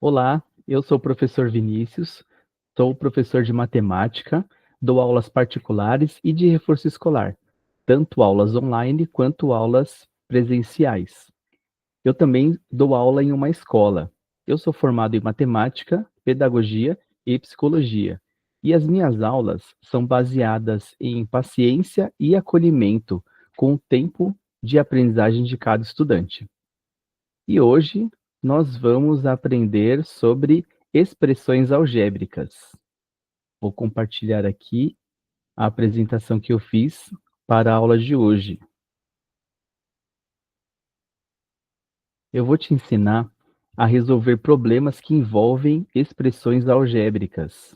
Olá, eu sou o professor Vinícius, sou professor de matemática, dou aulas particulares e de reforço escolar, tanto aulas online quanto aulas presenciais. Eu também dou aula em uma escola. Eu sou formado em matemática, pedagogia e psicologia. E as minhas aulas são baseadas em paciência e acolhimento com o tempo de aprendizagem de cada estudante. E hoje nós vamos aprender sobre expressões algébricas. Vou compartilhar aqui a apresentação que eu fiz para a aula de hoje. Eu vou te ensinar a resolver problemas que envolvem expressões algébricas.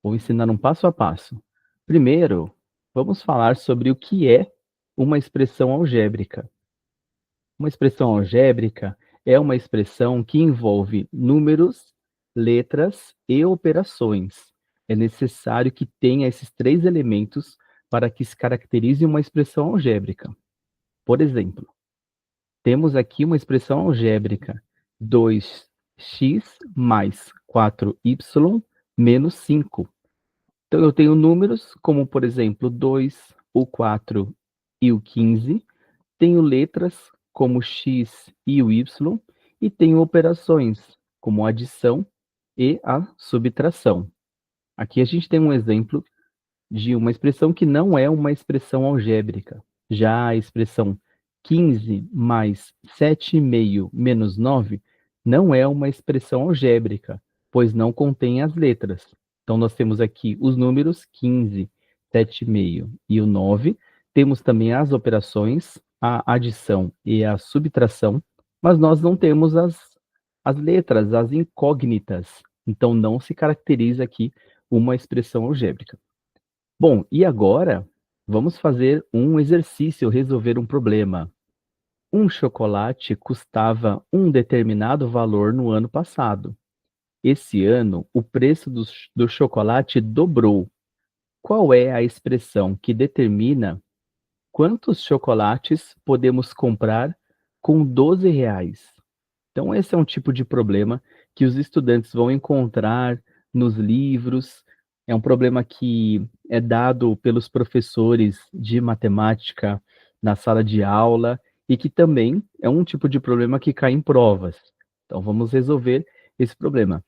Vou ensinar um passo a passo. Primeiro, vamos falar sobre o que é uma expressão algébrica. Uma expressão algébrica é uma expressão que envolve números, letras e operações. É necessário que tenha esses três elementos para que se caracterize uma expressão algébrica. Por exemplo, temos aqui uma expressão algébrica: 2x mais 4y menos 5. Então, eu tenho números como, por exemplo, 2, o 4 e o 15. Tenho letras como x e o y, e tenho operações como a adição e a subtração. Aqui a gente tem um exemplo de uma expressão que não é uma expressão algébrica. Já a expressão 15 mais 7,5 menos 9 não é uma expressão algébrica, pois não contém as letras. Então, nós temos aqui os números 15, 7,5 e o 9. Temos também as operações, a adição e a subtração, mas nós não temos as letras, as incógnitas. Então, não se caracteriza aqui uma expressão algébrica. Bom, e agora vamos fazer um exercício, resolver um problema. Um chocolate custava um determinado valor no ano passado. Esse ano, o preço do chocolate dobrou. Qual é a expressão que determina quantos chocolates podemos comprar com 12 reais? Então, esse é um tipo de problema que os estudantes vão encontrar nos livros. É um problema que é dado pelos professores de matemática na sala de aula e que também é um tipo de problema que cai em provas. Então, vamos resolver esse problema.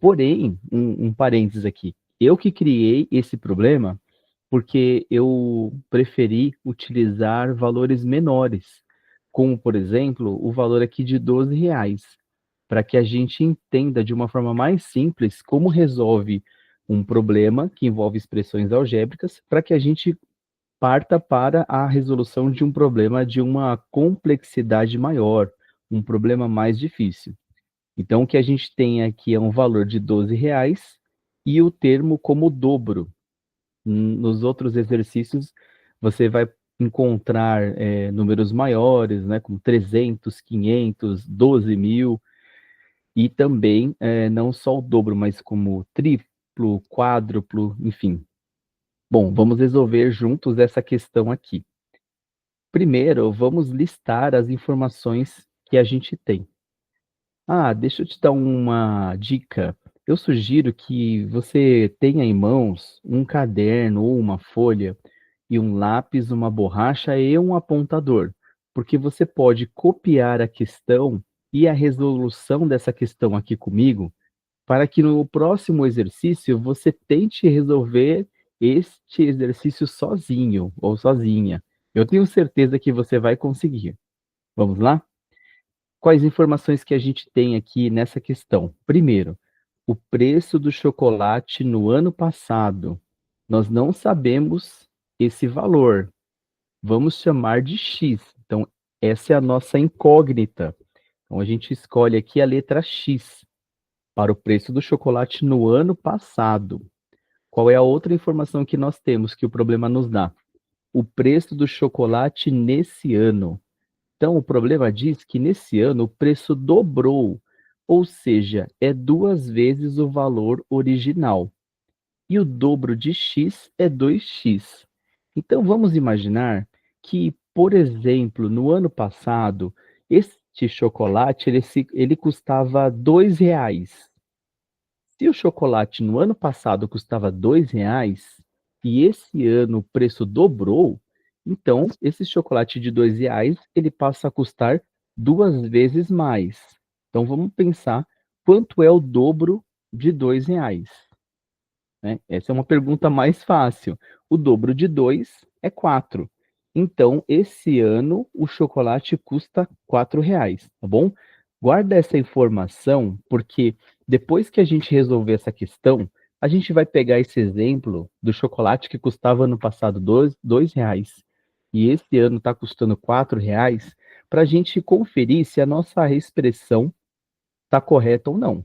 Porém, um parênteses aqui. Eu que criei esse problema porque eu preferi utilizar valores menores, como, por exemplo, o valor aqui de 12 reais, para que a gente entenda de uma forma mais simples como resolve um problema que envolve expressões algébricas, para que a gente parta para a resolução de um problema de uma complexidade maior, um problema mais difícil. Então, o que a gente tem aqui é um valor de 12 reais e o termo como dobro. Nos outros exercícios, você vai encontrar números maiores, né, como 300, 500, 12.000, e também não só o dobro, mas como triplo, quádruplo, enfim. Bom, vamos resolver juntos essa questão aqui. Primeiro, vamos listar as informações que a gente tem. Deixa eu te dar uma dica. Eu sugiro que você tenha em mãos um caderno ou uma folha e um lápis, uma borracha e um apontador, porque você pode copiar a questão e a resolução dessa questão aqui comigo, para que no próximo exercício você tente resolver este exercício sozinho ou sozinha. Eu tenho certeza que você vai conseguir. Vamos lá? Quais informações que a gente tem aqui nessa questão? Primeiro, o preço do chocolate no ano passado. Nós não sabemos esse valor. Vamos chamar de X. Então, essa é a nossa incógnita. Então, a gente escolhe aqui a letra X para o preço do chocolate no ano passado. Qual é a outra informação que nós temos que o problema nos dá? O preço do chocolate nesse ano. Então, o problema diz que nesse ano o preço dobrou, ou seja, é 2 vezes o valor original. E o dobro de x é 2x. Então, vamos imaginar que, por exemplo, no ano passado, chocolate, ele custava R$ 2. Se o chocolate no ano passado custava R$ 2 e esse ano o preço dobrou, então esse chocolate de R$ 2 ele passa a custar 2 vezes mais. Então vamos pensar quanto é o dobro de R$ 2, né? Essa é uma pergunta mais fácil. O dobro de 2 é 4. Então, esse ano, o chocolate custa R$ 4, tá bom? Guarda essa informação, porque depois que a gente resolver essa questão, a gente vai pegar esse exemplo do chocolate que custava ano passado R$ 2 e esse ano está custando R$ 4, para a gente conferir se a nossa expressão está correta ou não.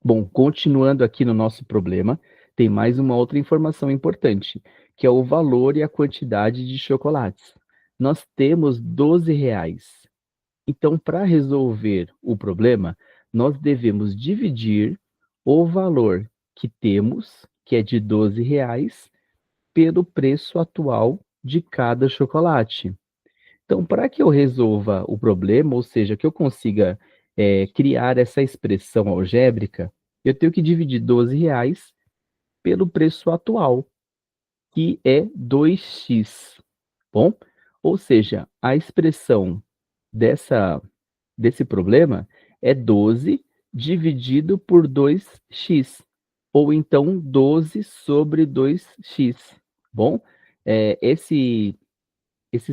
Bom, continuando aqui no nosso problema, tem mais uma outra informação importante, que é o valor e a quantidade de chocolates. Nós temos R$ 12. Então, para resolver o problema, nós devemos dividir o valor que temos, que é de R$ 12, pelo preço atual de cada chocolate. Então, para que eu resolva o problema, ou seja, que eu consiga criar essa expressão algébrica, eu tenho que dividir R$ 12 pelo preço atual, que é 2x. Bom? Ou seja, a expressão desse problema é 12 dividido por 2x, ou então 12 sobre 2x. Bom? Esse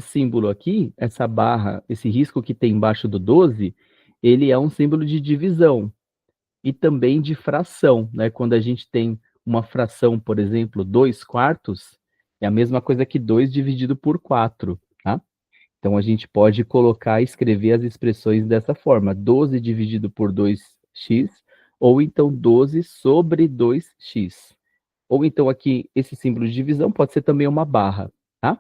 símbolo aqui, essa barra, esse risco que tem embaixo do 12, ele é um símbolo de divisão e também de fração, né? Quando a gente tem uma fração, por exemplo, 2/4, é a mesma coisa que 2 dividido por 4, tá? Então a gente pode colocar e escrever as expressões dessa forma: 12 dividido por 2x, ou então 12 sobre 2x. Ou então aqui, esse símbolo de divisão pode ser também uma barra, tá?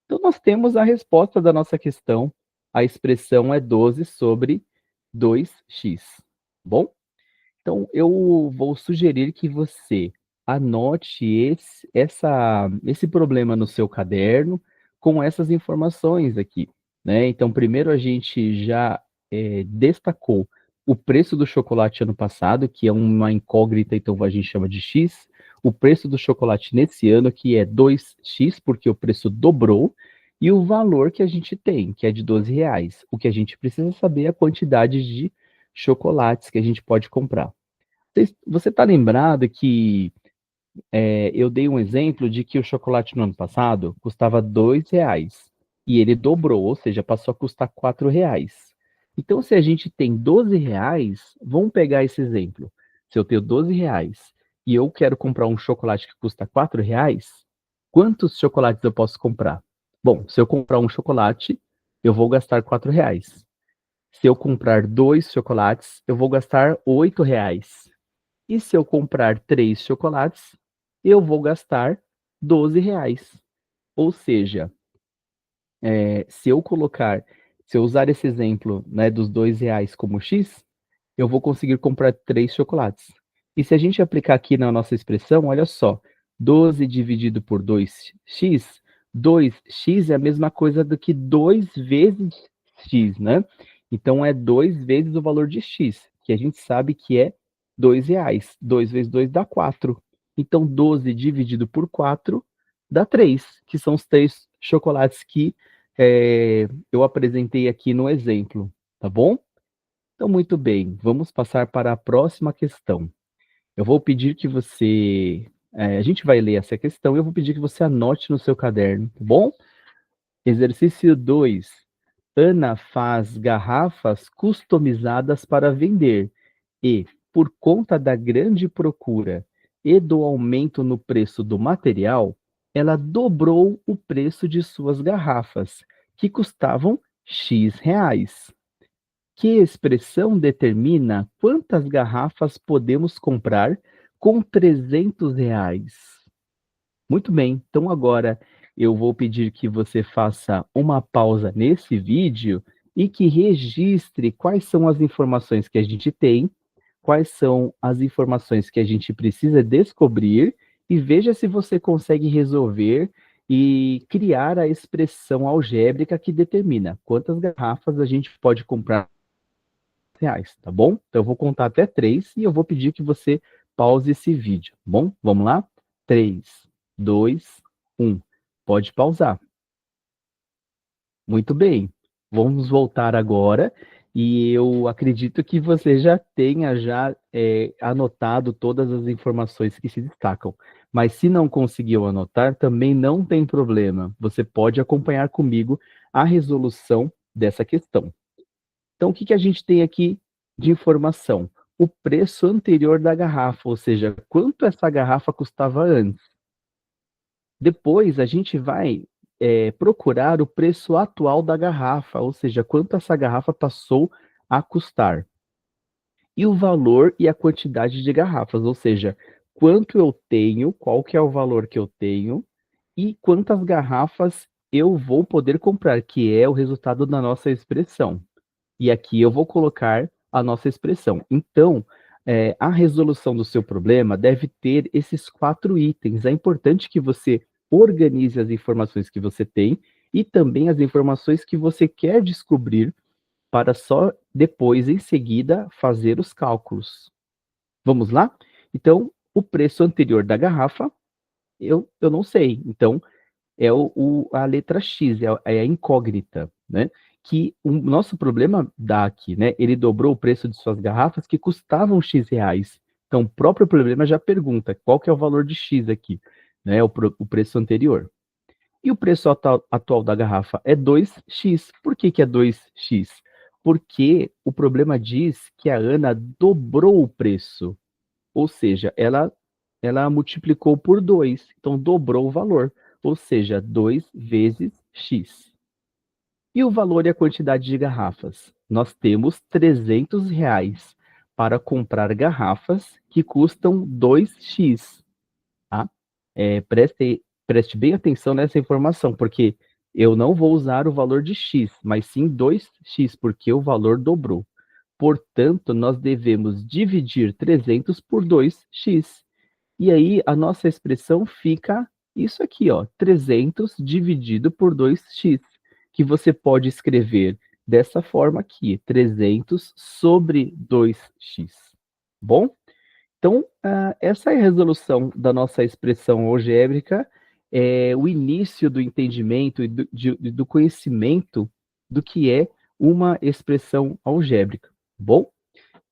Então, nós temos a resposta da nossa questão. A expressão é 12 sobre 2x. Bom? Então, eu vou sugerir que você anote esse problema no seu caderno com essas informações aqui, né? Então, primeiro a gente já destacou o preço do chocolate ano passado, que é uma incógnita, então a gente chama de X. O preço do chocolate nesse ano, que é 2x, porque o preço dobrou, e o valor que a gente tem, que é de R$ 12. O que a gente precisa saber é a quantidade de chocolates que a gente pode comprar. Você está lembrado que eu dei um exemplo de que o chocolate no ano passado custava R$ 2 e ele dobrou, ou seja, passou a custar R$ 4. Então, se a gente tem R$ 12, vamos pegar esse exemplo. Se eu tenho R$ 12 e eu quero comprar um chocolate que custa R$ 4, quantos chocolates eu posso comprar? Bom, se eu comprar um chocolate, eu vou gastar R$ 4. Se eu comprar 2 chocolates, eu vou gastar R$ 8. E se eu comprar 3 chocolates, eu vou gastar R$ 12. Ou seja, se eu usar esse exemplo, né, dos R$ 2 como X, eu vou conseguir comprar 3 chocolates. E se a gente aplicar aqui na nossa expressão, olha só, 12 dividido por 2x é a mesma coisa do que 2 vezes x, né? Então é 2 vezes o valor de x, que a gente sabe que é R$ 2. 2 vezes 2 dá 4. Então 12 dividido por 4 dá 3, que são os 3 chocolates que eu apresentei aqui no exemplo, tá bom? Então, muito bem, vamos passar para a próxima questão. Eu vou pedir que você. A gente vai ler essa questão e eu vou pedir que você anote no seu caderno, tá bom? Exercício 2. Ana faz garrafas customizadas para vender e, por conta da grande procura e do aumento no preço do material, ela dobrou o preço de suas garrafas, que custavam X reais. Que expressão determina quantas garrafas podemos comprar com R$ 300? Muito bem, então agora eu vou pedir que você faça uma pausa nesse vídeo e que registre quais são as informações que a gente tem, quais são as informações que a gente precisa descobrir e veja se você consegue resolver e criar a expressão algébrica que determina quantas garrafas a gente pode comprar reais, tá bom? Então eu vou contar até 3 e eu vou pedir que você pause esse vídeo, tá bom? Vamos lá? 3, 2, 1. Pode pausar. Muito bem. Vamos voltar agora e eu acredito que você já tenha anotado todas as informações que se destacam. Mas se não conseguiu anotar, também não tem problema. Você pode acompanhar comigo a resolução dessa questão. Então, o que que a gente tem aqui de informação? O preço anterior da garrafa, ou seja, quanto essa garrafa custava antes. Depois, a gente vai procurar o preço atual da garrafa, ou seja, quanto essa garrafa passou a custar. E o valor e a quantidade de garrafas, ou seja, quanto eu tenho, qual que é o valor que eu tenho e quantas garrafas eu vou poder comprar, que é o resultado da nossa expressão. E aqui eu vou colocar a nossa expressão. Então, a resolução do seu problema deve ter esses 4 itens. É importante que você organize as informações que você tem e também as informações que você quer descobrir para só depois, em seguida, fazer os cálculos. Vamos lá? Então, o preço anterior da garrafa, eu não sei. Então, a letra X, é a incógnita, né? Que o nosso problema dá aqui, né? Ele dobrou o preço de suas garrafas que custavam X reais. Então, o próprio problema já pergunta qual que é o valor de X aqui, né? O preço anterior. E o preço atual da garrafa é 2x. Por que que é 2x? Porque o problema diz que a Ana dobrou o preço. Ou seja, ela multiplicou por 2, então dobrou o valor, ou seja, 2 vezes x. E o valor e a quantidade de garrafas? Nós temos R$ 300 para comprar garrafas que custam 2x, tá? Preste bem atenção nessa informação, porque eu não vou usar o valor de x, mas sim 2x, porque o valor dobrou. Portanto, nós devemos dividir 300 por 2x. E aí, a nossa expressão fica isso aqui, ó, 300 dividido por 2x, que você pode escrever dessa forma aqui, 300 sobre 2x. Bom? Então, essa é a resolução da nossa expressão algébrica, o início do entendimento e do conhecimento do que é uma expressão algébrica. Bom?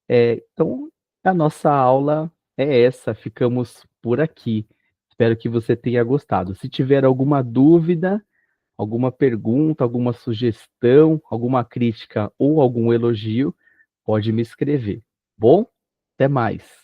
Então, a nossa aula é essa, ficamos por aqui. Espero que você tenha gostado. Se tiver alguma dúvida, alguma pergunta, alguma sugestão, alguma crítica ou algum elogio, pode me escrever. Bom? Até mais.